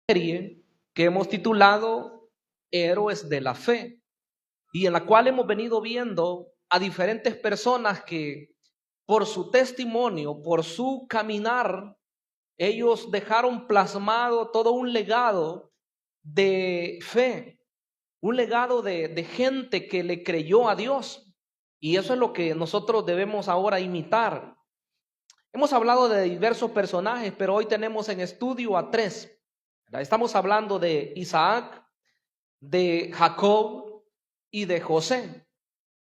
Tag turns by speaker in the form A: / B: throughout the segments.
A: Serie que hemos titulado Héroes de la Fe, y en la cual hemos venido viendo a diferentes personas que por su testimonio, por su caminar, ellos dejaron plasmado todo un legado de fe, un legado de gente que le creyó a Dios, y eso es lo que nosotros debemos ahora imitar. Hemos hablado de diversos personajes, pero hoy tenemos en estudio a tres. Estamos hablando de Isaac, de Jacob y de José.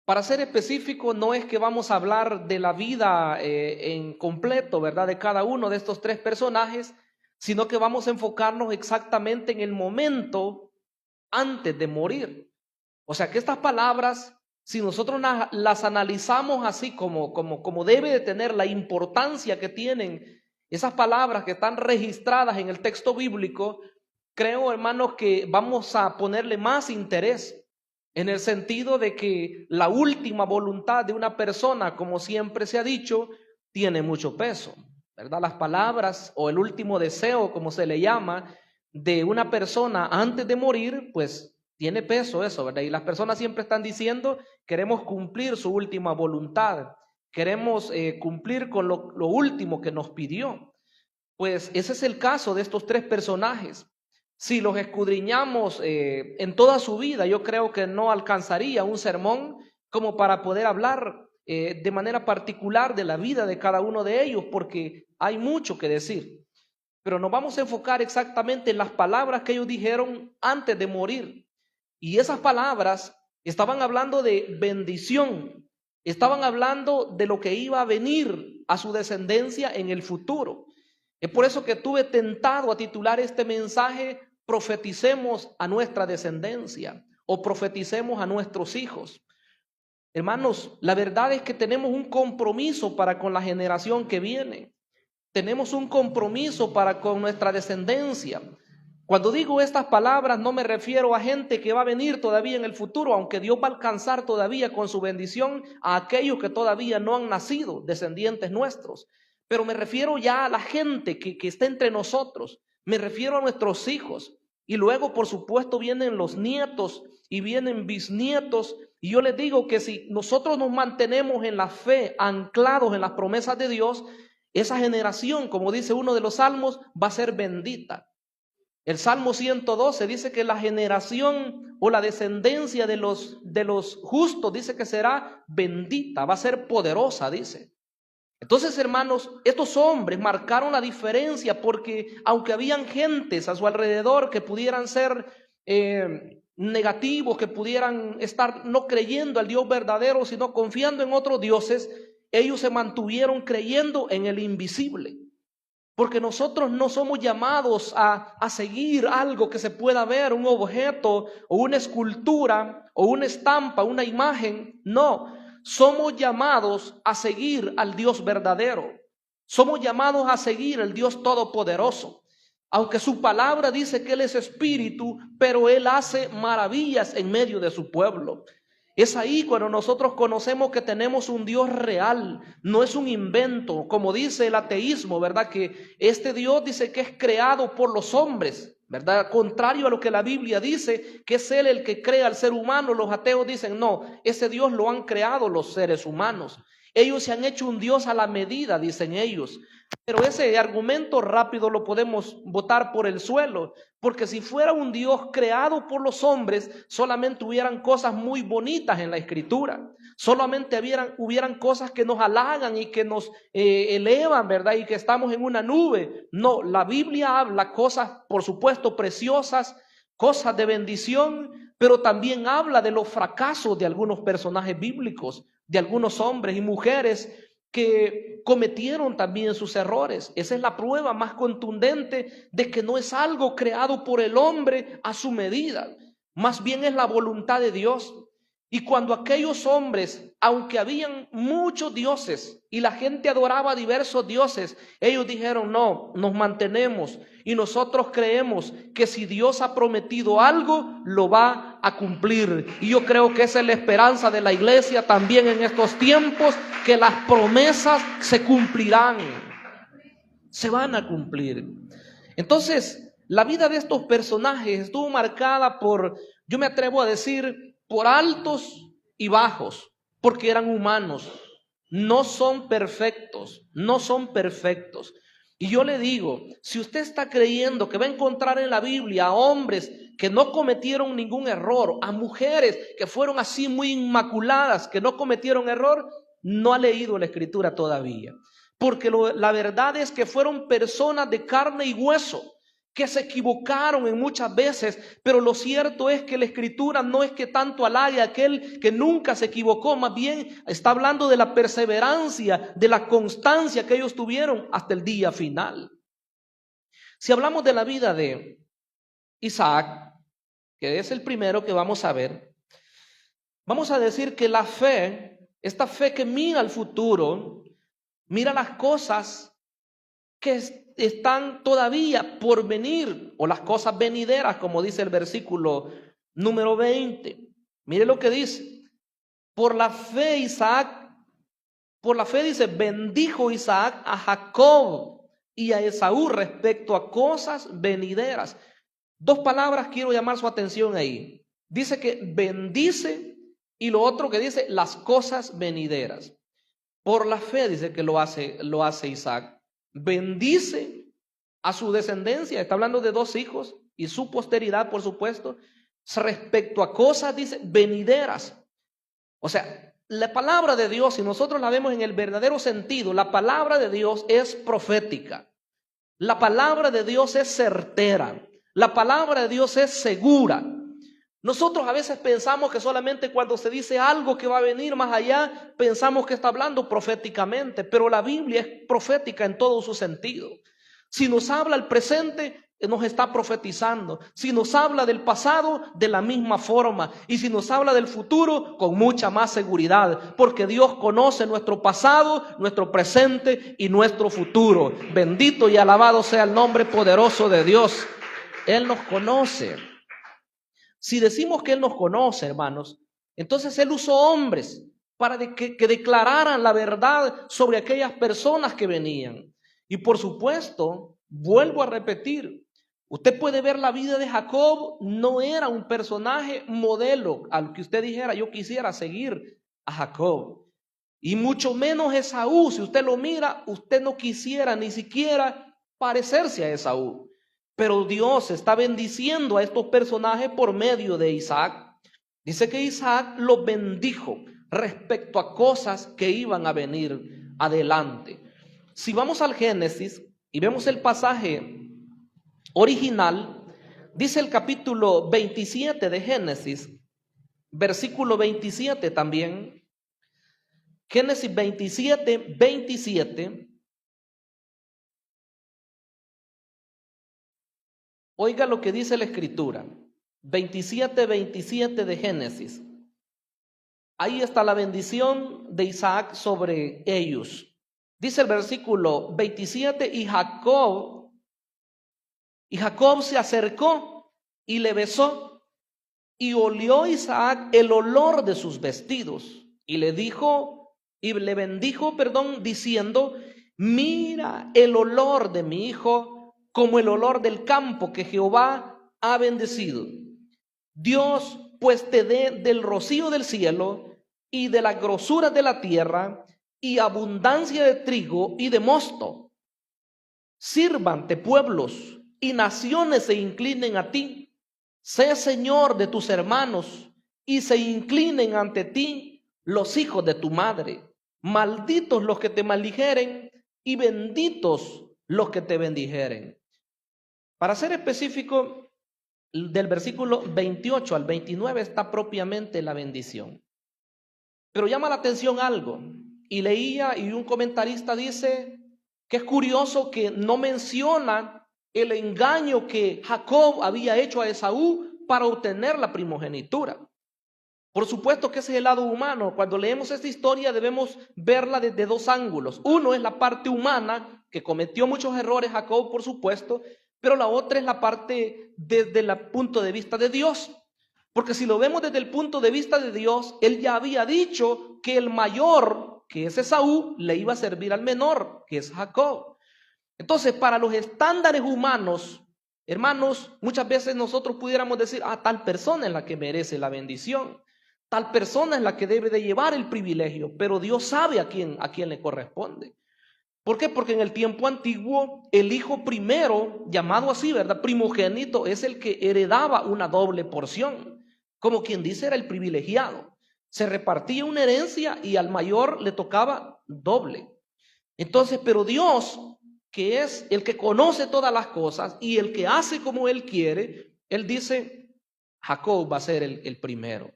A: Para ser específico, no es que vamos a hablar de la vida en completo, ¿verdad?, de cada uno de estos tres personajes, sino que vamos a enfocarnos exactamente en el momento antes de morir. O sea que estas palabras, si nosotros las analizamos así como debe de tener la importancia que tienen esas palabras que están registradas en el texto bíblico, creo, hermanos, que vamos a ponerle más interés, en el sentido de que la última voluntad de una persona, como siempre se ha dicho, tiene mucho peso, ¿verdad? Las palabras o el último deseo, como se le llama, de una persona antes de morir, pues tiene peso eso, ¿verdad? Y las personas siempre están diciendo, queremos cumplir su última voluntad, queremos cumplir con lo último que nos pidió. Pues ese es el caso de estos tres personajes. Si los escudriñamos en toda su vida, yo creo que no alcanzaría un sermón como para poder hablar de manera particular de la vida de cada uno de ellos, porque hay mucho que decir. Pero nos vamos a enfocar exactamente en las palabras que ellos dijeron antes de morir. Y esas palabras estaban hablando de bendición, estaban hablando de lo que iba a venir a su descendencia en el futuro. Es por eso que estuve tentado a titular este mensaje: profeticemos a nuestra descendencia o profeticemos a nuestros hijos. Hermanos, la verdad es que tenemos un compromiso para con la generación que viene. Tenemos un compromiso para con nuestra descendencia. Cuando digo estas palabras, no me refiero a gente que va a venir todavía en el futuro, aunque Dios va a alcanzar todavía con su bendición a aquellos que todavía no han nacido, descendientes nuestros. Pero me refiero ya a la gente que está entre nosotros. Me refiero a nuestros hijos. Y luego, por supuesto, vienen los nietos y vienen bisnietos. Y yo les digo que si nosotros nos mantenemos en la fe, anclados en las promesas de Dios, esa generación, como dice uno de los salmos, va a ser bendita. El Salmo 112 dice que la generación o la descendencia de los justos, dice que será bendita, va a ser poderosa, dice. Entonces, hermanos, estos hombres marcaron la diferencia, porque aunque habían gentes a su alrededor que pudieran ser negativos, que pudieran estar no creyendo al Dios verdadero, sino confiando en otros dioses, ellos se mantuvieron creyendo en el invisible. Porque nosotros no somos llamados a seguir algo que se pueda ver, un objeto o una escultura o una estampa, una imagen. No, somos llamados a seguir al Dios verdadero. Somos llamados a seguir al Dios todopoderoso. Aunque su palabra dice que Él es espíritu, pero Él hace maravillas en medio de su pueblo. Es ahí cuando nosotros conocemos que tenemos un Dios real, no es un invento, como dice el ateísmo, ¿verdad? Que este Dios dice que es creado por los hombres, ¿verdad? Contrario a lo que la Biblia dice, que es Él el que crea al ser humano. Los ateos dicen, no, ese Dios lo han creado los seres humanos. Ellos se han hecho un Dios a la medida, dicen ellos. Pero ese argumento rápido lo podemos botar por el suelo, porque si fuera un Dios creado por los hombres, solamente hubieran cosas muy bonitas en la Escritura, solamente hubieran cosas que nos halagan y que nos elevan, ¿verdad? Y que estamos en una nube. No, la Biblia habla cosas, por supuesto, preciosas, cosas de bendición, pero también habla de los fracasos de algunos personajes bíblicos, de algunos hombres y mujeres que cometieron también sus errores. Esa es la prueba más contundente de que no es algo creado por el hombre a su medida, más bien es la voluntad de Dios. Y cuando aquellos hombres, aunque habían muchos dioses y la gente adoraba diversos dioses, ellos dijeron, no, nos mantenemos y nosotros creemos que si Dios ha prometido algo, lo va a cumplir. Y yo creo que esa es la esperanza de la iglesia también en estos tiempos, que las promesas se cumplirán, se van a cumplir. Entonces, la vida de estos personajes estuvo marcada por, yo me atrevo a decir, por altos y bajos, porque eran humanos, no son perfectos, no son perfectos. Y yo le digo, si usted está creyendo que va a encontrar en la Biblia a hombres que no cometieron ningún error, a mujeres que fueron así muy inmaculadas, que no cometieron error, no ha leído la Escritura todavía. Porque la verdad es que fueron personas de carne y hueso, que se equivocaron en muchas veces, pero lo cierto es que la Escritura no es que tanto halague a aquel que nunca se equivocó, más bien está hablando de la perseverancia, de la constancia que ellos tuvieron hasta el día final. Si hablamos de la vida de Isaac, que es el primero que vamos a ver, vamos a decir que la fe, esta fe que mira al futuro, mira las cosas que están todavía por venir, o las cosas venideras, como dice el versículo número 20. Mire lo que dice. Por la fe Isaac, por la fe dice, bendijo Isaac a Jacob y a Esaú respecto a cosas venideras. Dos palabras quiero llamar su atención ahí. Dice que bendice, y lo otro que dice, las cosas venideras. Por la fe dice que lo hace Isaac. Bendice a su descendencia, está hablando de 2 hijos y su posteridad, por supuesto, respecto a cosas, dice, venideras. O sea, la palabra de Dios, si nosotros la vemos en el verdadero sentido, la palabra de Dios es profética. La palabra de Dios es certera. La palabra de Dios es segura. Nosotros a veces pensamos que solamente cuando se dice algo que va a venir más allá, pensamos que está hablando proféticamente, pero la Biblia es profética en todo su sentido. Si nos habla el presente, nos está profetizando. Si nos habla del pasado, de la misma forma. Y si nos habla del futuro, con mucha más seguridad, porque Dios conoce nuestro pasado, nuestro presente y nuestro futuro. Bendito y alabado sea el nombre poderoso de Dios. Él nos conoce. Si decimos que Él nos conoce, hermanos, entonces Él usó hombres para que declararan la verdad sobre aquellas personas que venían. Y por supuesto, vuelvo a repetir, usted puede ver la vida de Jacob, no era un personaje modelo al que usted dijera, yo quisiera seguir a Jacob. Y mucho menos Esaú, si usted lo mira, usted no quisiera ni siquiera parecerse a Esaú. Pero Dios está bendiciendo a estos personajes por medio de Isaac. Dice que Isaac los bendijo respecto a cosas que iban a venir adelante. Si vamos al Génesis y vemos el pasaje original, dice el capítulo 27 de Génesis, versículo 27 también. Génesis 27, 27. Oiga lo que dice la Escritura, 27, 27 de Génesis. Ahí está la bendición de Isaac sobre ellos. Dice el versículo 27, y Jacob se acercó y le besó, y olió Isaac el olor de sus vestidos, y le bendijo, diciendo, mira el olor de mi hijo, como el olor del campo que Jehová ha bendecido. Dios pues te dé del rocío del cielo y de la grosura de la tierra y abundancia de trigo y de mosto. Sírvante pueblos y naciones se inclinen a ti. Sé Señor de tus hermanos y se inclinen ante ti los hijos de tu madre. Malditos los que te maldijeren y benditos los que te bendijeren. Para ser específico, del versículo 28 al 29 está propiamente la bendición. Pero llama la atención algo, y leía, y un comentarista dice que es curioso que no menciona el engaño que Jacob había hecho a Esaú para obtener la primogenitura. Por supuesto que ese es el lado humano. Cuando leemos esta historia debemos verla desde 2 ángulos. Uno es la parte humana, que cometió muchos errores Jacob, por supuesto, pero la otra es la parte desde el punto de vista de Dios. Porque si lo vemos desde el punto de vista de Dios, Él ya había dicho que el mayor, que es Esaú, le iba a servir al menor, que es Jacob. Entonces, para los estándares humanos, Hermanos, muchas veces nosotros pudiéramos decir, tal persona es la que merece la bendición, tal persona es la que debe de llevar el privilegio, pero Dios sabe a quién le corresponde. ¿Por qué? Porque en el tiempo antiguo el hijo primero, llamado así, ¿verdad? Primogénito, es el que heredaba una doble porción. Como quien dice, era el privilegiado. Se repartía una herencia y al mayor le tocaba doble. Entonces, pero Dios, que es el que conoce todas las cosas y el que hace como Él quiere, Él dice, Jacob va a ser el primero.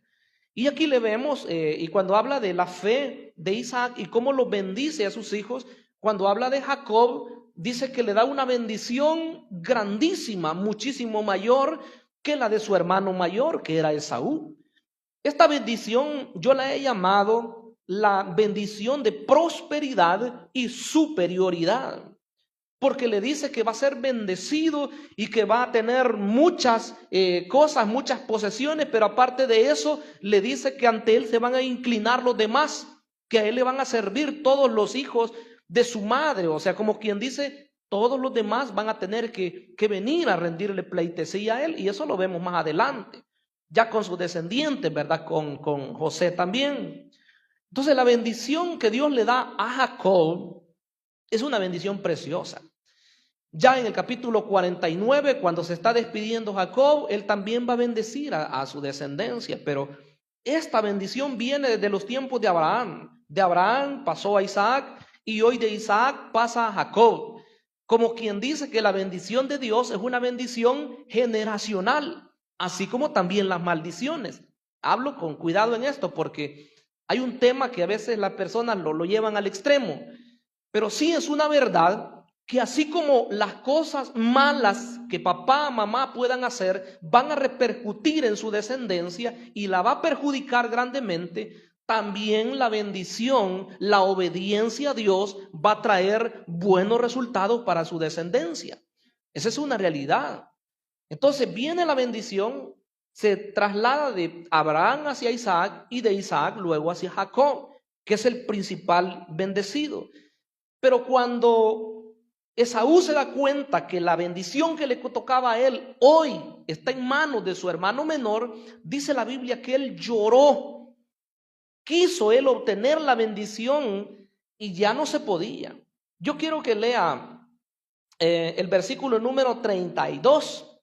A: Y aquí le vemos, y cuando habla de la fe de Isaac y cómo lo bendice a sus hijos, cuando habla de Jacob, dice que le da una bendición grandísima, muchísimo mayor que la de su hermano mayor, que era Esaú. Esta bendición yo la he llamado la bendición de prosperidad y superioridad, porque le dice que va a ser bendecido y que va a tener muchas cosas, muchas posesiones, pero aparte de eso le dice que ante él se van a inclinar los demás, que a él le van a servir todos los hijos de su madre, o sea, como quien dice, todos los demás van a tener que venir a rendirle pleitesía a él, y eso lo vemos más adelante, ya con sus descendientes, ¿verdad? Con José también. Entonces la bendición que Dios le da a Jacob es una bendición preciosa. Ya en el capítulo 49, cuando se está despidiendo Jacob, él también va a bendecir a su descendencia, pero esta bendición viene desde los tiempos de Abraham. De Abraham pasó a Isaac y hoy de Isaac pasa a Jacob. Como quien dice que la bendición de Dios es una bendición generacional, así como también las maldiciones. Hablo con cuidado en esto porque hay un tema que a veces las personas lo llevan al extremo, pero sí es una verdad que así como las cosas malas que papá, mamá puedan hacer van a repercutir en su descendencia y la va a perjudicar grandemente, también la bendición, la obediencia a Dios va a traer buenos resultados para su descendencia. Esa es una realidad. Entonces viene la bendición, se traslada de Abraham hacia Isaac y de Isaac luego hacia Jacob, que es el principal bendecido. Pero cuando Esaú se da cuenta que la bendición que le tocaba a él hoy está en manos de su hermano menor, dice la Biblia que él lloró. Quiso él obtener la bendición y ya no se podía. Yo quiero que lea el versículo número 32.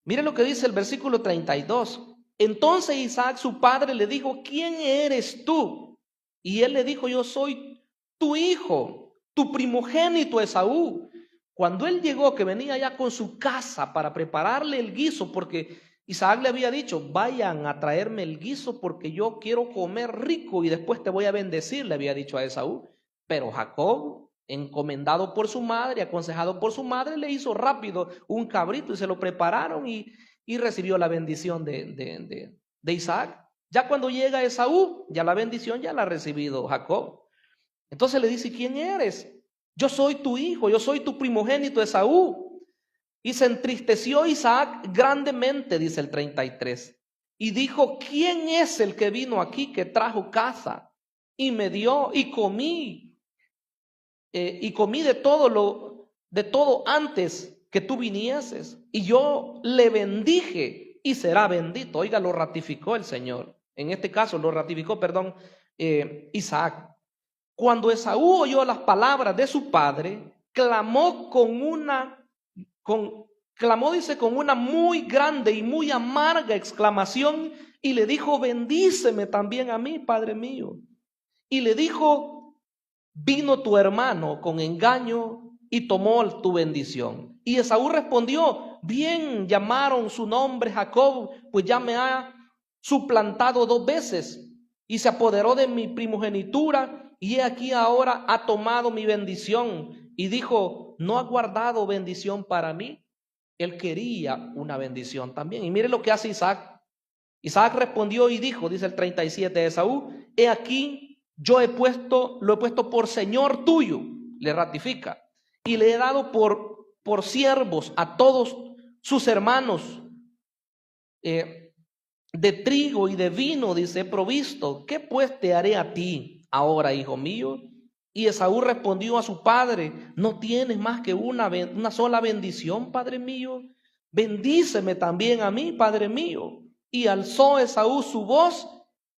A: Mire lo que dice el versículo 32. Entonces Isaac, su padre, le dijo, ¿quién eres tú? Y él le dijo, yo soy tu hijo, tu primogénito Esaú. Cuando él llegó, que venía ya con su casa para prepararle el guiso, porque Isaac le había dicho, vayan a traerme el guiso porque yo quiero comer rico y después te voy a bendecir, le había dicho a Esaú. Pero Jacob, encomendado por su madre, aconsejado por su madre, le hizo rápido un cabrito y se lo prepararon y recibió la bendición de Isaac. Ya cuando llega Esaú, ya la bendición ya la ha recibido Jacob. Entonces le dice, ¿quién eres? Yo soy tu hijo, yo soy tu primogénito Esaú. Y se entristeció Isaac grandemente, dice el 33. Y dijo, ¿quién es el que vino aquí, que trajo caza? Y me dio, y comí de todo antes que tú vinieses. Y yo le bendije y será bendito. Oiga, lo ratificó el Señor. En este caso lo ratificó, Isaac. Cuando Esaú oyó las palabras de su padre, clamó con una muy grande y muy amarga exclamación y le dijo, bendíceme también a mí, Padre mío. Y le dijo, vino tu hermano con engaño y tomó tu bendición. Y Esaú respondió, bien llamaron su nombre Jacob, pues ya me ha suplantado 2 veces y se apoderó de mi primogenitura. Y he aquí ahora ha tomado mi bendición. Y dijo, ¿no ha guardado bendición para mí? Él quería una bendición también. Y mire lo que hace Isaac. Isaac respondió y dijo, dice el 37 de Esaú, he aquí yo lo he puesto por señor tuyo, le ratifica. Y le he dado por siervos a todos sus hermanos. De trigo y de vino, dice, provisto. ¿Qué pues te haré a ti ahora, hijo mío? Y Esaú respondió a su padre: no tienes más que una sola bendición, padre mío. Bendíceme también a mí, padre mío. Y alzó Esaú su voz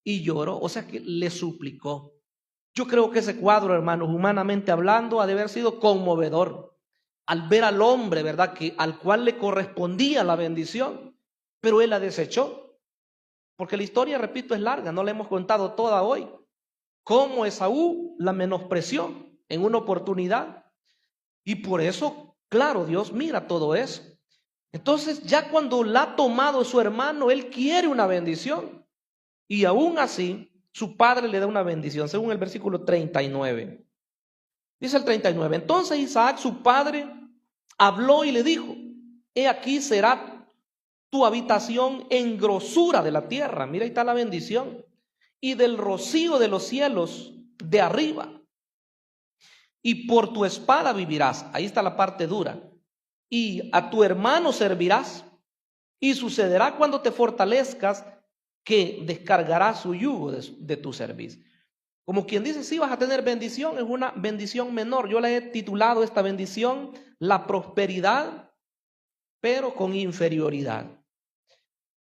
A: y lloró, o sea que le suplicó. Yo creo que ese cuadro, hermanos, humanamente hablando, ha de haber sido conmovedor al ver al hombre, ¿verdad?, que al cual le correspondía la bendición, pero él la desechó. Porque la historia, repito, es larga, no la hemos contado toda hoy. Cómo Esaú la menospreció en una oportunidad. Y por eso, claro, Dios mira todo eso. Entonces, ya cuando la ha tomado su hermano, él quiere una bendición. Y aún así, su padre le da una bendición, según el versículo 39. Dice el 39, entonces Isaac, su padre, habló y le dijo: he aquí será tu habitación en grosura de la tierra. Mira, ahí está la bendición. Y del rocío de los cielos de arriba. Y por tu espada vivirás. Ahí está la parte dura. Y a tu hermano servirás. Y sucederá cuando te fortalezcas que descargará su yugo de tu servicio. Como quien dice, sí vas a tener bendición, es una bendición menor. Yo le he titulado esta bendición la prosperidad, pero con inferioridad.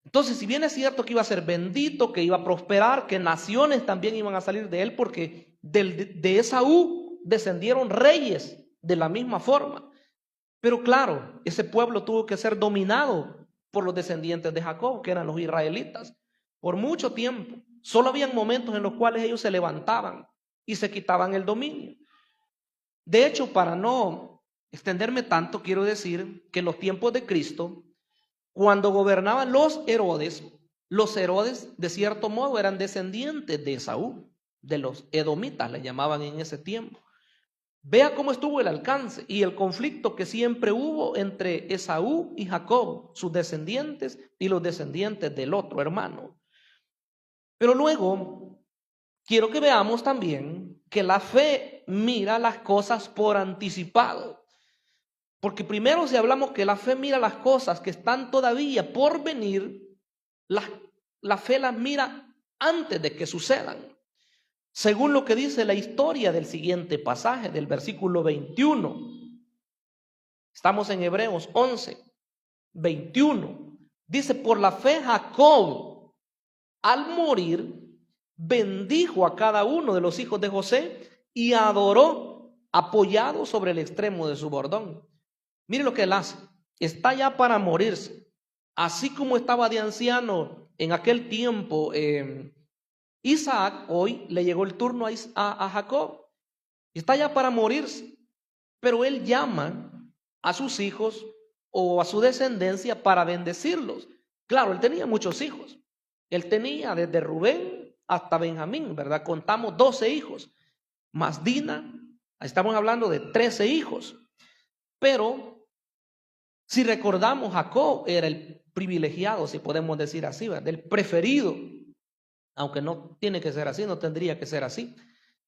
A: Entonces, si bien es cierto que iba a ser bendito, que iba a prosperar, que naciones también iban a salir de él, porque de Esaú descendieron reyes de la misma forma. Pero claro, ese pueblo tuvo que ser dominado por los descendientes de Jacob, que eran los israelitas, por mucho tiempo. Solo habían momentos en los cuales ellos se levantaban y se quitaban el dominio. De hecho, para no extenderme tanto, quiero decir que en los tiempos de Cristo, cuando gobernaban los Herodes de cierto modo eran descendientes de Esaú, de los edomitas le llamaban en ese tiempo. Vea cómo estuvo el alcance y el conflicto que siempre hubo entre Esaú y Jacob, sus descendientes y los descendientes del otro hermano. Pero luego quiero que veamos también que la fe mira las cosas por anticipado. Porque primero, si hablamos que la fe mira las cosas que están todavía por venir, la fe las mira antes de que sucedan. Según lo que dice la historia del siguiente pasaje, del versículo 21. Estamos en Hebreos 11, 21. Dice: por la fe Jacob, al morir, bendijo a cada uno de los hijos de José y adoró apoyado sobre el extremo de su bordón. Mire lo que él hace. Está ya para morirse. Así como estaba de anciano en aquel tiempo Isaac, hoy le llegó el turno a Jacob. Está ya para morirse. Pero él llama a sus hijos o a su descendencia para bendecirlos. Claro, él tenía muchos hijos. Él tenía desde Rubén hasta Benjamín, ¿verdad? Contamos 12 hijos. Más Dina, estamos hablando de 13 hijos. Pero si recordamos, Jacob era el privilegiado, si podemos decir así, ¿verdad? El preferido. Aunque no tiene que ser así, no tendría que ser así.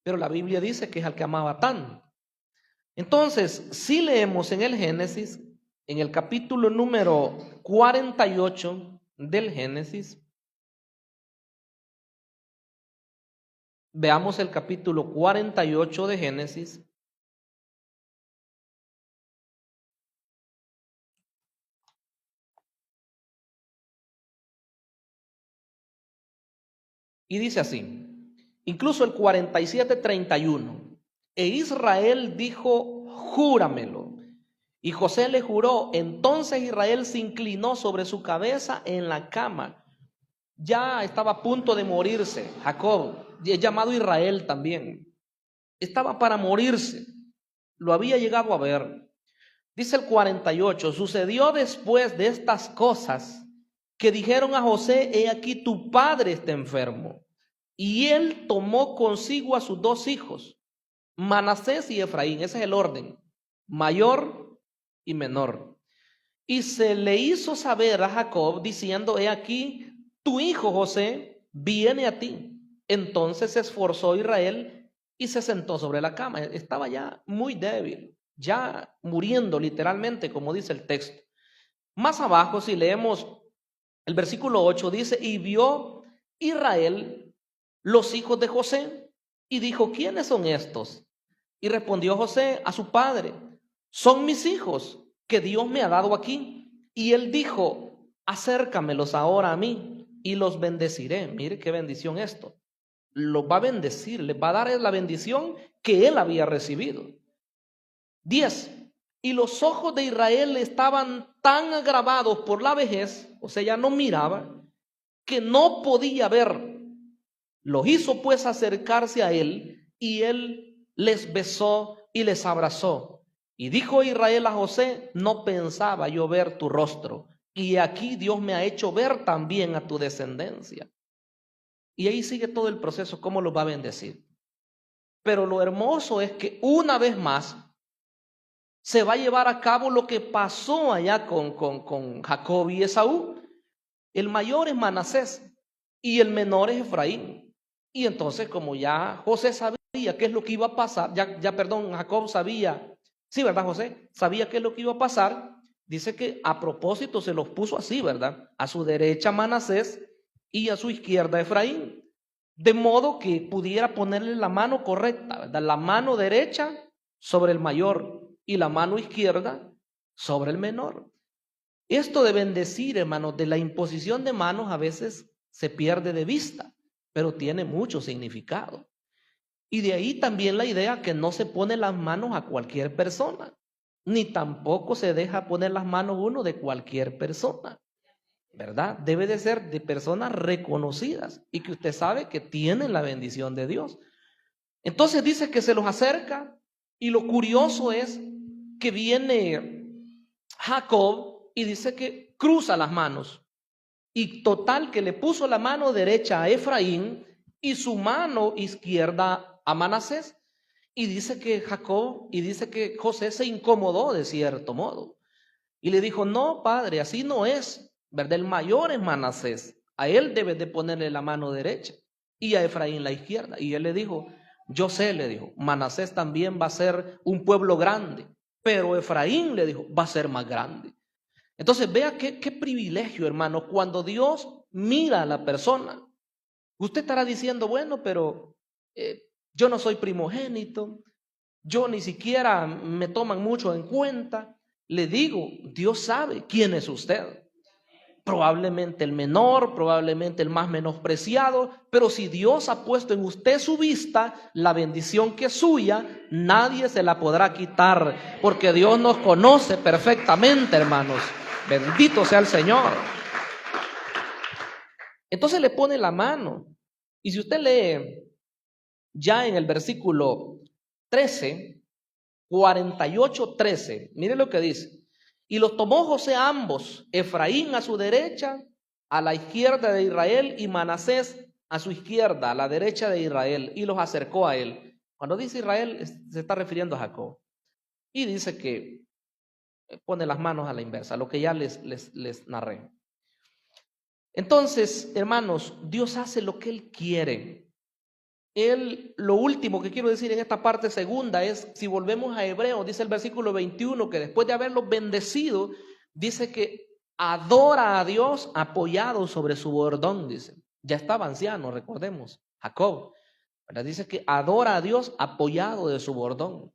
A: Pero la Biblia dice que es al que amaba tanto. Entonces, si leemos en el Génesis, en el capítulo número 48 del Génesis, veamos el capítulo 48 de Génesis. Y dice así, incluso el 47:31, e Israel dijo: júramelo. Y José le juró. Entonces Israel se inclinó sobre su cabeza en la cama. Ya estaba a punto de morirse Jacob, llamado Israel también. Estaba para morirse. Lo había llegado a ver. Dice el 48, sucedió después de estas cosas que dijeron a José: he aquí tu padre está enfermo. Y él tomó consigo a sus 2 hijos, Manasés y Efraín. Ese es el orden, mayor y menor. Y se le hizo saber a Jacob diciendo: he aquí tu hijo José viene a ti. Entonces se esforzó Israel y se sentó sobre la cama. Estaba ya muy débil, ya muriendo literalmente, como dice el texto. Más abajo, si leemos el versículo 8, dice: y vio Israel los hijos de José y dijo: ¿quiénes son estos? Y respondió José a su padre: son mis hijos que Dios me ha dado aquí. Y él dijo: acércamelos ahora a mí y los bendeciré. Mire qué bendición esto. Los va a bendecir, les va a dar la bendición que él había recibido. 10. Y los ojos de Israel estaban tan agravados por la vejez, o sea, ya no miraba, que no podía ver. Los hizo pues acercarse a él, y él les besó y les abrazó. Y dijo Israel a José: no pensaba yo ver tu rostro, y aquí Dios me ha hecho ver también a tu descendencia. Y ahí sigue todo el proceso, cómo los va a bendecir. Pero lo hermoso es que una vez más se va a llevar a cabo lo que pasó allá con Jacob y Esaú. El mayor es Manasés y el menor es Efraín. Y entonces, como ya José sabía qué es lo que iba a pasar, Jacob sabía, sí, ¿verdad, José? Sabía qué es lo que iba a pasar. Dice que a propósito se los puso así, ¿verdad? A su derecha Manasés y a su izquierda Efraín. De modo que pudiera ponerle la mano correcta, ¿verdad? La mano derecha sobre el mayor y la mano izquierda sobre el menor. Esto de bendecir, hermanos, de la imposición de manos a veces se pierde de vista, pero tiene mucho significado. Y de ahí también la idea que no se pone las manos a cualquier persona, ni tampoco se deja poner las manos uno de cualquier persona, ¿verdad? Debe de ser de personas reconocidas y que usted sabe que tienen la bendición de Dios. Entonces dice que se los acerca, y lo curioso es que viene Jacob y dice que cruza las manos, y total que le puso la mano derecha a Efraín y su mano izquierda a Manasés. Y dice que José se incomodó de cierto modo y le dijo: no, padre, así no es, ¿verdad? El mayor es Manasés, a él debes de ponerle la mano derecha y a Efraín la izquierda. Y él le dijo: yo sé, le dijo, Manasés también va a ser un pueblo grande, pero Efraín, le dijo, va a ser más grande. Entonces vea qué privilegio, hermano, cuando Dios mira a la persona. Usted estará diciendo: bueno, pero yo no soy primogénito, yo ni siquiera me toman mucho en cuenta. Le digo, Dios sabe quién es usted. Probablemente el menor, probablemente el más menospreciado, pero si Dios ha puesto en usted su vista, la bendición que es suya, nadie se la podrá quitar, porque Dios nos conoce perfectamente, hermanos. Bendito sea el Señor. Entonces le pone la mano. Y si usted lee ya en el versículo 13, 48:13, mire lo que dice. Y los tomó José a ambos, Efraín a su derecha, a la izquierda de Israel, y Manasés a su izquierda, a la derecha de Israel, y los acercó a él. Cuando dice Israel, se está refiriendo a Jacob. Y dice que pone las manos a la inversa, lo que ya les narré. Entonces, hermanos, Dios hace lo que Él quiere. Lo último que quiero decir en esta parte segunda es, si volvemos a Hebreos, dice el versículo 21, que después de haberlos bendecido, dice que adora a Dios apoyado sobre su bordón, dice. Ya estaba anciano, recordemos, Jacob, ¿verdad? Dice que adora a Dios apoyado de su bordón.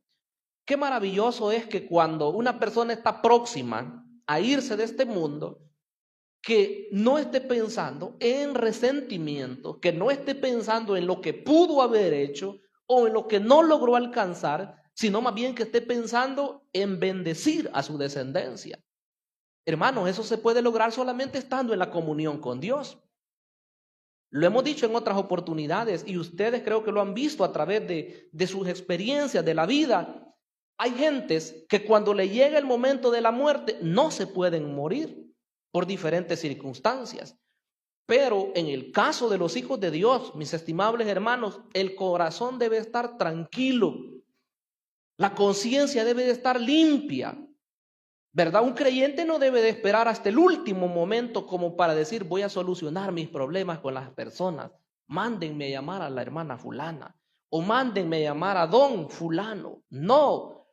A: Qué maravilloso es que cuando una persona está próxima a irse de este mundo, que no esté pensando en resentimiento, que no esté pensando en lo que pudo haber hecho o en lo que no logró alcanzar, sino más bien que esté pensando en bendecir a su descendencia. Hermanos, eso se puede lograr solamente estando en la comunión con Dios. Lo hemos dicho en otras oportunidades y ustedes creo que lo han visto a través de sus experiencias de la vida. Hay gentes que cuando le llega el momento de la muerte no se pueden morir por diferentes circunstancias. Pero en el caso de los hijos de Dios, mis estimables hermanos, el corazón debe estar tranquilo. La conciencia debe de estar limpia, ¿verdad? Un creyente no debe de esperar hasta el último momento como para decir: voy a solucionar mis problemas con las personas. Mándenme a llamar a la hermana fulana o mándenme a llamar a don fulano. No,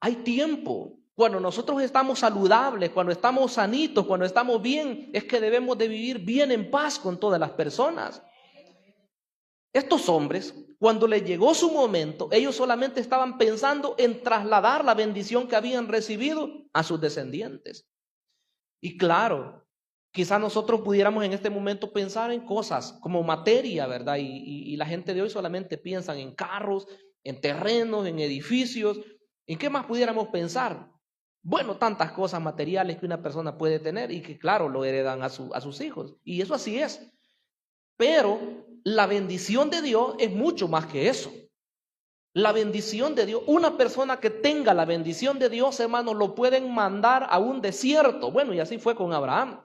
A: hay tiempo. Cuando nosotros estamos saludables, cuando estamos sanitos, cuando estamos bien, es que debemos de vivir bien en paz con todas las personas. Estos hombres, cuando les llegó su momento, ellos solamente estaban pensando en trasladar la bendición que habían recibido a sus descendientes. Y claro, quizás nosotros pudiéramos en este momento pensar en cosas como materia, ¿verdad? Y la gente de hoy solamente piensa en carros, en terrenos, en edificios. ¿En qué más pudiéramos pensar? Bueno, tantas cosas materiales que una persona puede tener y que claro, lo heredan a sus hijos. Y eso así es. Pero la bendición de Dios es mucho más que eso. La bendición de Dios, una persona que tenga la bendición de Dios, hermano, lo pueden mandar a un desierto. Bueno, y así fue con Abraham.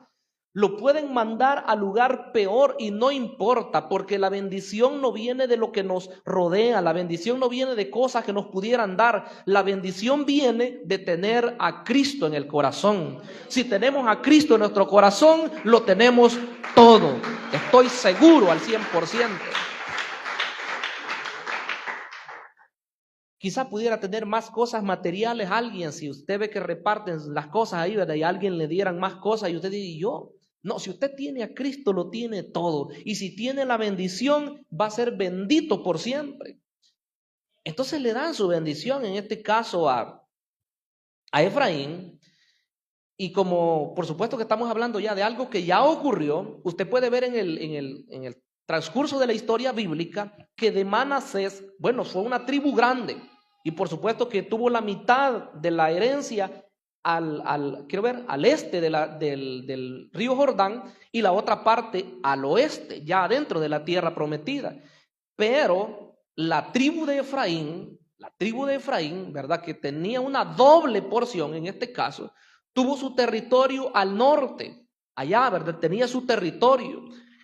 A: Lo pueden mandar al lugar peor y no importa, porque la bendición no viene de lo que nos rodea, la bendición no viene de cosas que nos pudieran dar, la bendición viene de tener a Cristo en el corazón. Si tenemos a Cristo en nuestro corazón, lo tenemos todo. Estoy seguro al 100%. Quizá pudiera tener más cosas materiales alguien, si usted ve que reparten las cosas ahí, ¿verdad? Y a alguien le dieran más cosas y usted dice, ¿y yo? No, si usted tiene a Cristo, lo tiene todo. Y si tiene la bendición, va a ser bendito por siempre. Entonces le dan su bendición, en este caso a Efraín. Y como por supuesto que estamos hablando ya de algo que ya ocurrió, usted puede ver en el transcurso de la historia bíblica que de Manasés, bueno, fue una tribu grande. Y por supuesto que tuvo la mitad de la herencia al este del río Jordán y la otra parte al oeste, ya adentro de la tierra prometida. Pero la tribu de Efraín, ¿verdad? Que tenía una doble porción en este caso, tuvo su territorio al norte, allá, ¿verdad? Tenía su territorio.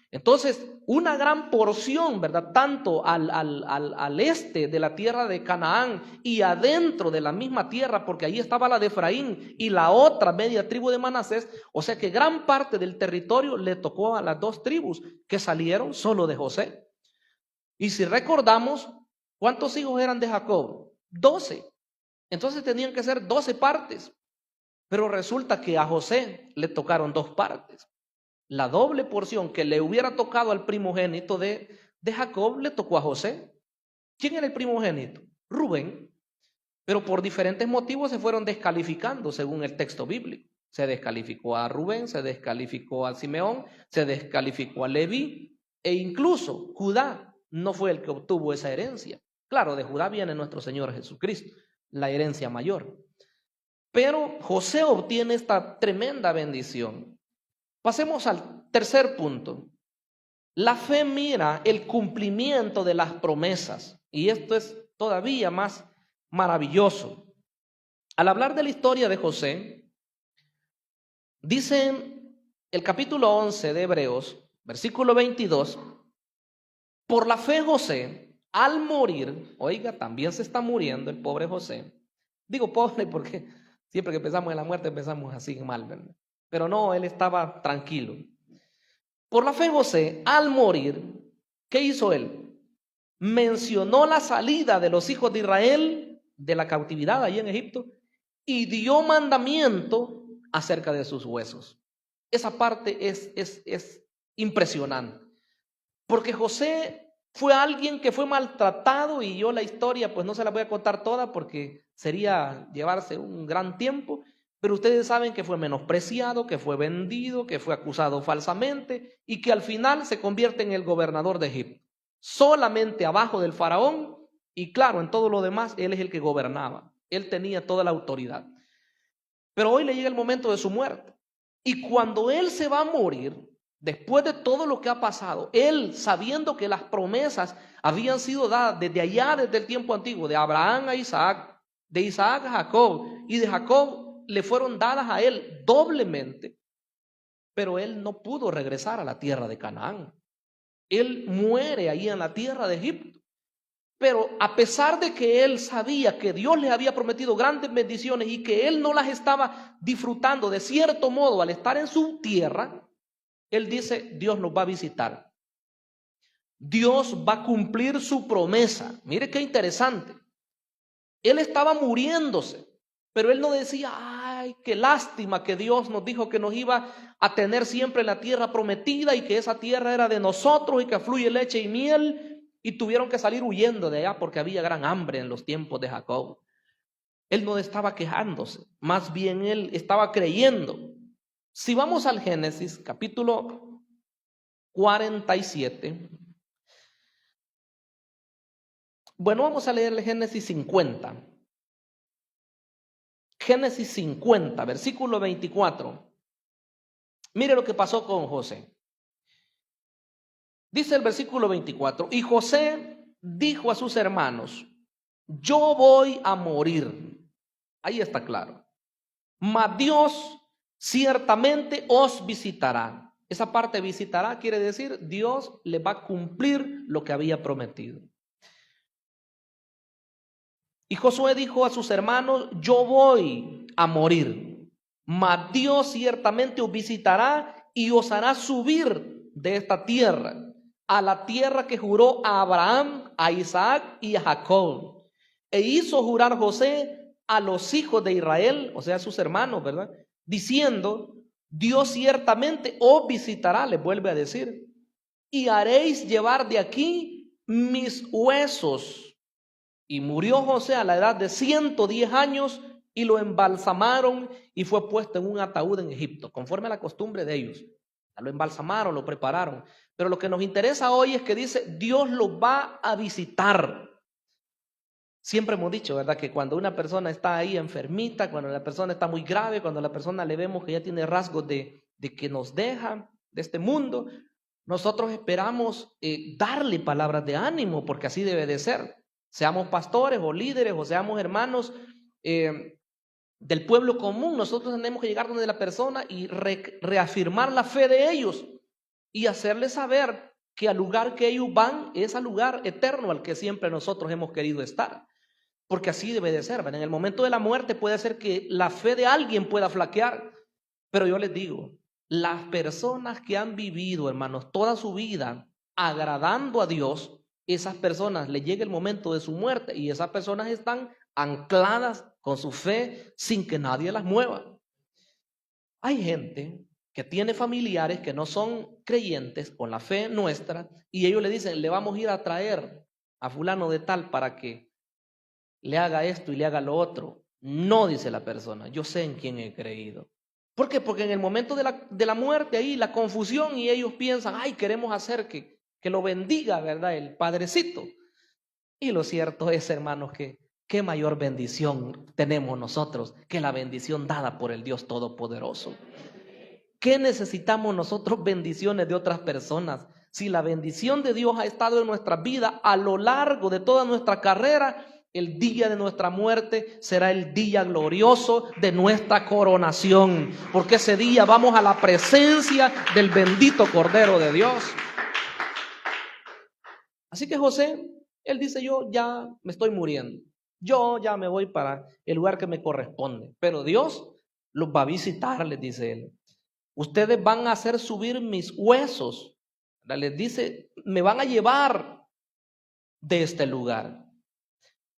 A: Entonces, una gran porción, ¿verdad? Tanto al este de la tierra de Canaán y adentro de la misma tierra, porque ahí estaba la de Efraín y la otra media tribu de Manasés, o sea que gran parte del territorio le tocó a las dos tribus que salieron solo de José. Y si recordamos, ¿cuántos hijos eran de Jacob? 12. Entonces tenían que ser 12 partes. Pero resulta que a José le tocaron 2 partes. La doble porción que le hubiera tocado al primogénito de Jacob le tocó a José. ¿Quién era el primogénito? Rubén. Pero por diferentes motivos se fueron descalificando según el texto bíblico. Se descalificó a Rubén, se descalificó a Simeón, se descalificó a Leví e incluso Judá no fue el que obtuvo esa herencia. Claro, de Judá viene nuestro Señor Jesucristo, la herencia mayor. Pero José obtiene esta tremenda bendición. Pasemos al tercer punto. La fe mira el cumplimiento de las promesas. Y esto es todavía más maravilloso. Al hablar de la historia de José, dice el capítulo 11 de Hebreos, versículo 22, por la fe José, al morir, oiga, también se está muriendo el pobre José. Digo pobre porque siempre que pensamos en la muerte pensamos así mal, ¿verdad? Pero no, él estaba tranquilo. Por la fe José, al morir, ¿qué hizo él? Mencionó la salida de los hijos de Israel de la cautividad allí en Egipto y dio mandamiento acerca de sus huesos. Esa parte es impresionante, porque José fue alguien que fue maltratado y yo la historia pues no se la voy a contar toda porque sería llevarse un gran tiempo, pero ustedes saben que fue menospreciado, que fue vendido, que fue acusado falsamente y que al final se convierte en el gobernador de Egipto, solamente abajo del faraón y claro, en todo lo demás él es el que gobernaba, él tenía toda la autoridad. Pero hoy le llega el momento de su muerte y cuando él se va a morir, después de todo lo que ha pasado, él sabiendo que las promesas habían sido dadas desde allá, desde el tiempo antiguo, de Abraham a Isaac, de Isaac a Jacob y de Jacob le fueron dadas a él doblemente, pero él no pudo regresar a la tierra de Canaán. Él muere ahí en la tierra de Egipto. Pero a pesar de que él sabía que Dios le había prometido grandes bendiciones y que él no las estaba disfrutando de cierto modo al estar en su tierra, él dice, Dios nos va a visitar. Dios va a cumplir su promesa. Mire qué interesante. Él estaba muriéndose, pero él no decía, ay, qué lástima que Dios nos dijo que nos iba a tener siempre en la tierra prometida y que esa tierra era de nosotros y que fluye leche y miel y tuvieron que salir huyendo de allá porque había gran hambre en los tiempos de Jacob. Él no estaba quejándose, más bien él estaba creyendo. Si vamos al Génesis, capítulo 47. Bueno, vamos a leer el Génesis 50. Génesis 50, versículo 24. Mire lo que pasó con José. Dice el versículo 24, y José dijo a sus hermanos, yo voy a morir. Ahí está claro. Mas Dios ciertamente os visitará. Esa parte visitará quiere decir Dios le va a cumplir lo que había prometido. Y Josué dijo a sus hermanos, yo voy a morir, mas Dios ciertamente os visitará y os hará subir de esta tierra, a la tierra que juró a Abraham, a Isaac y a Jacob. E hizo jurar José a los hijos de Israel, o sea, a sus hermanos, ¿verdad? Diciendo, Dios ciertamente os visitará, les vuelve a decir, y haréis llevar de aquí mis huesos. Y murió José a la edad de 110 años y lo embalsamaron y fue puesto en un ataúd en Egipto, conforme a la costumbre de ellos. Lo embalsamaron, lo prepararon. Pero lo que nos interesa hoy es que dice, Dios lo va a visitar. Siempre hemos dicho, ¿verdad? Que cuando una persona está ahí enfermita, cuando la persona está muy grave, cuando la persona le vemos que ya tiene rasgos de que nos deja de este mundo, nosotros esperamos darle palabras de ánimo, porque así debe de ser. Seamos pastores o líderes o seamos hermanos del pueblo común, nosotros tenemos que llegar donde la persona y reafirmar la fe de ellos y hacerles saber que al lugar que ellos van es al lugar eterno al que siempre nosotros hemos querido estar. Porque así debe de ser, ¿verdad? En el momento de la muerte puede ser que la fe de alguien pueda flaquear, pero yo les digo, las personas que han vivido, hermanos, toda su vida agradando a Dios, esas personas le llega el momento de su muerte y esas personas están ancladas con su fe sin que nadie las mueva. Hay gente que tiene familiares que no son creyentes con la fe nuestra y ellos le dicen, le vamos a ir a traer a fulano de tal para que le haga esto y le haga lo otro. No, dice la persona, yo sé en quién he creído. ¿Por qué? Porque en el momento de la muerte ahí la confusión y ellos piensan, ay, queremos hacer que lo bendiga, ¿verdad? El Padrecito. Y lo cierto es, hermanos, que qué mayor bendición tenemos nosotros que la bendición dada por el Dios Todopoderoso. ¿Qué necesitamos nosotros bendiciones de otras personas? Si la bendición de Dios ha estado en nuestra vida a lo largo de toda nuestra carrera, el día de nuestra muerte será el día glorioso de nuestra coronación, porque ese día vamos a la presencia del bendito Cordero de Dios. Así que José, él dice, yo ya me estoy muriendo, yo ya me voy para el lugar que me corresponde, pero Dios los va a visitar, les dice él. Ustedes van a hacer subir mis huesos, les dice, me van a llevar de este lugar.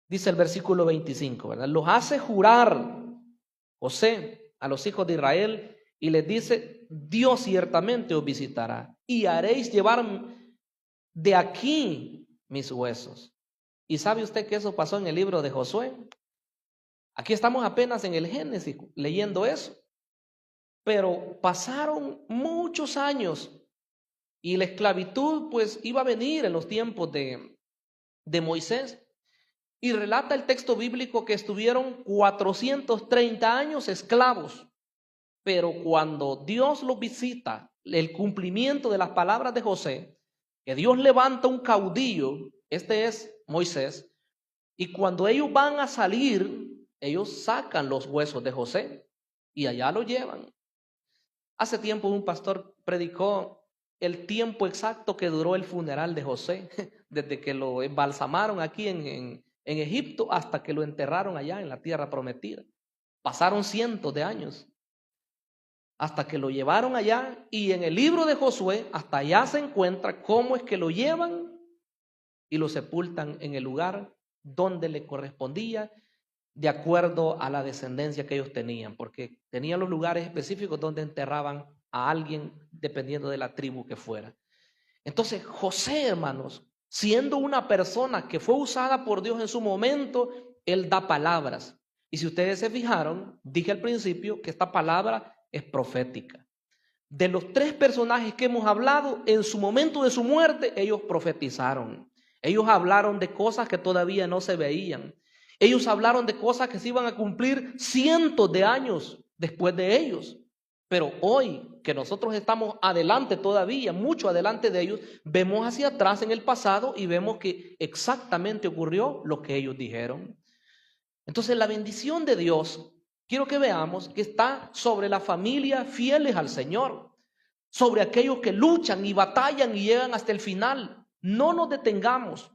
A: Dice el versículo 25, ¿verdad? Los hace jurar José a los hijos de Israel y les dice, Dios ciertamente os visitará y haréis llevar de aquí mis huesos. ¿Y sabe usted que eso pasó en el libro de Josué? Aquí estamos apenas en el Génesis leyendo eso. Pero pasaron muchos años y la esclavitud pues iba a venir en los tiempos de Moisés. Y relata el texto bíblico que estuvieron 430 años esclavos. Pero cuando Dios los visita, el cumplimiento de las palabras de José, que Dios levanta un caudillo, este es Moisés, y cuando ellos van a salir, ellos sacan los huesos de José y allá lo llevan. Hace tiempo un pastor predicó el tiempo exacto que duró el funeral de José, desde que lo embalsamaron aquí en Egipto hasta que lo enterraron allá en la tierra prometida. Pasaron cientos de años hasta que lo llevaron allá, y en el libro de Josué hasta allá se encuentra cómo es que lo llevan y lo sepultan en el lugar donde le correspondía de acuerdo a la descendencia que ellos tenían, porque tenían los lugares específicos donde enterraban a alguien dependiendo de la tribu que fuera. Entonces José, hermanos, Siendo una persona que fue usada por Dios en su momento, Él da palabras. Y si ustedes se fijaron, dije al principio que esta palabra es profética. De los 3 personajes que hemos hablado, en su momento de su muerte, ellos profetizaron. Ellos hablaron de cosas que todavía no se veían. Ellos hablaron de cosas que se iban a cumplir cientos de años después de ellos. Pero hoy, que nosotros estamos adelante todavía, mucho adelante de ellos, vemos hacia atrás en el pasado y vemos que exactamente ocurrió lo que ellos dijeron. Entonces la bendición de Dios, quiero que veamos que está sobre la familia fieles al Señor, sobre aquellos que luchan y batallan y llegan hasta el final. No nos detengamos.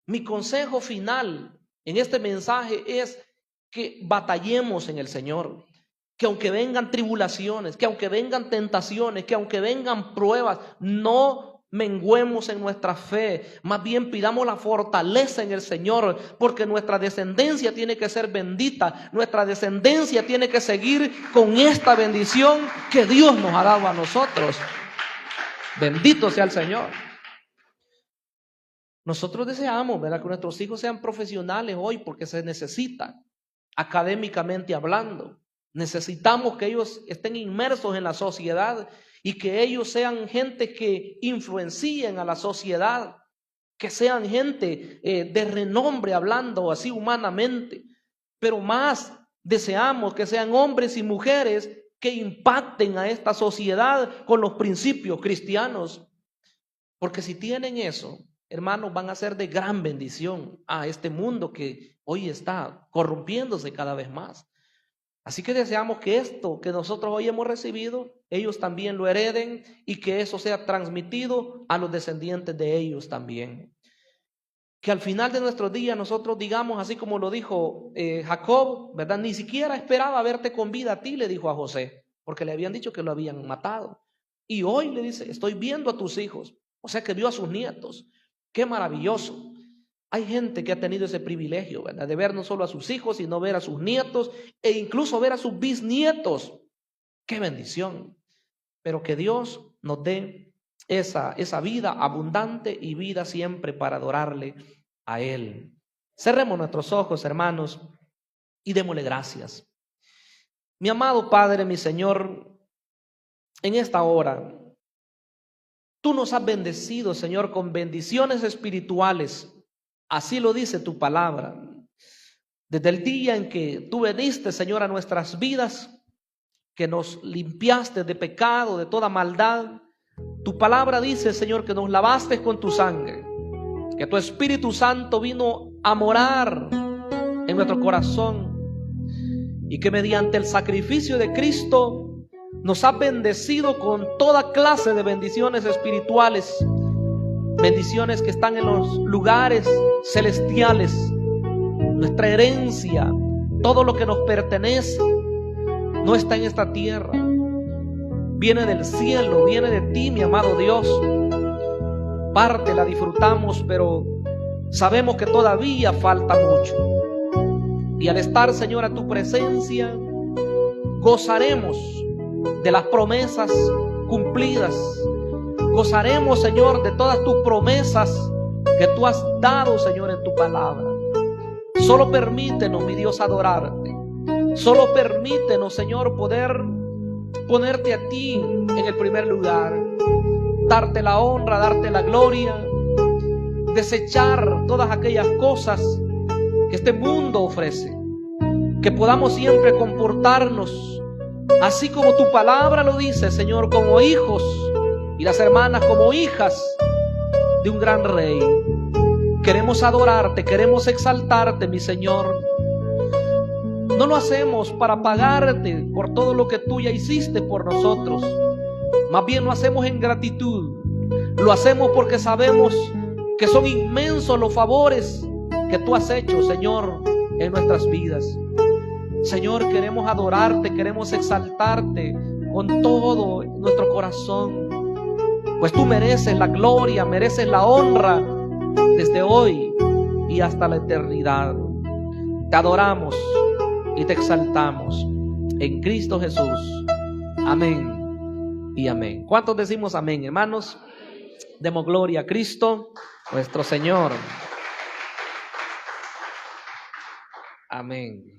A: Mi consejo final en este mensaje es que batallemos en el Señor, que aunque vengan tribulaciones, que aunque vengan tentaciones, que aunque vengan pruebas, no menguemos en nuestra fe, más bien pidamos la fortaleza en el Señor, porque nuestra descendencia tiene que ser bendita, nuestra descendencia tiene que seguir con esta bendición que Dios nos ha dado a nosotros. Bendito sea el Señor. Nosotros deseamos, ¿verdad?, que nuestros hijos sean profesionales hoy, porque se necesita, académicamente hablando. Necesitamos que ellos estén inmersos en la sociedad y que ellos sean gente que influencien a la sociedad, que sean gente de renombre, hablando así humanamente. Pero más deseamos que sean hombres y mujeres que impacten a esta sociedad con los principios cristianos. Porque si tienen eso, hermanos, van a ser de gran bendición a este mundo que hoy está corrompiéndose cada vez más. Así que deseamos que esto que nosotros hoy hemos recibido, ellos también lo hereden y que eso sea transmitido a los descendientes de ellos también. Que al final de nuestros días nosotros digamos, así como lo dijo Jacob, ¿verdad? Ni siquiera esperaba verte con vida a ti, le dijo a José, porque le habían dicho que lo habían matado. Y hoy le dice, estoy viendo a tus hijos, o sea que vio a sus nietos. Qué maravilloso. Hay gente que ha tenido ese privilegio, ¿verdad?, de ver no solo a sus hijos, sino ver a sus nietos e incluso ver a sus bisnietos. ¡Qué bendición! Pero que Dios nos dé esa vida abundante y vida siempre para adorarle a Él. Cerremos nuestros ojos, hermanos, y démosle gracias. Mi amado Padre, mi Señor, en esta hora, Tú nos has bendecido, Señor, con bendiciones espirituales. Así lo dice tu palabra. Desde el día en que tú viniste, Señor, a nuestras vidas, que nos limpiaste de pecado, de toda maldad, tu palabra dice, Señor, que nos lavaste con tu sangre, que tu Espíritu Santo vino a morar en nuestro corazón y que mediante el sacrificio de Cristo nos has bendecido con toda clase de bendiciones espirituales. Bendiciones que están en los lugares celestiales. Nuestra herencia, todo lo que nos pertenece, no está en esta tierra. Viene del cielo, viene de ti, mi amado Dios. Parte la disfrutamos, pero sabemos que todavía falta mucho. Y al estar, Señor, a tu presencia, gozaremos de las promesas cumplidas. Gozaremos, Señor, de todas tus promesas que tú has dado, Señor, en tu palabra. Solo permítenos, mi Dios, adorarte. Solo permítenos, Señor, poder ponerte a ti en el primer lugar. Darte la honra, darte la gloria. Desechar todas aquellas cosas que este mundo ofrece. Que podamos siempre comportarnos así como tu palabra lo dice, Señor, como hijos, y las hermanas como hijas de un gran rey. Queremos adorarte, queremos exaltarte, mi Señor. No lo hacemos para pagarte por todo lo que tú ya hiciste por nosotros. Más bien lo hacemos en gratitud. Lo hacemos porque sabemos que son inmensos los favores que tú has hecho, Señor, en nuestras vidas. Señor, queremos adorarte, queremos exaltarte con todo nuestro corazón. Pues tú mereces la gloria, mereces la honra desde hoy y hasta la eternidad. Te adoramos y te exaltamos en Cristo Jesús. Amén y amén. ¿Cuántos decimos amén, hermanos? Demos gloria a Cristo, nuestro Señor. Amén.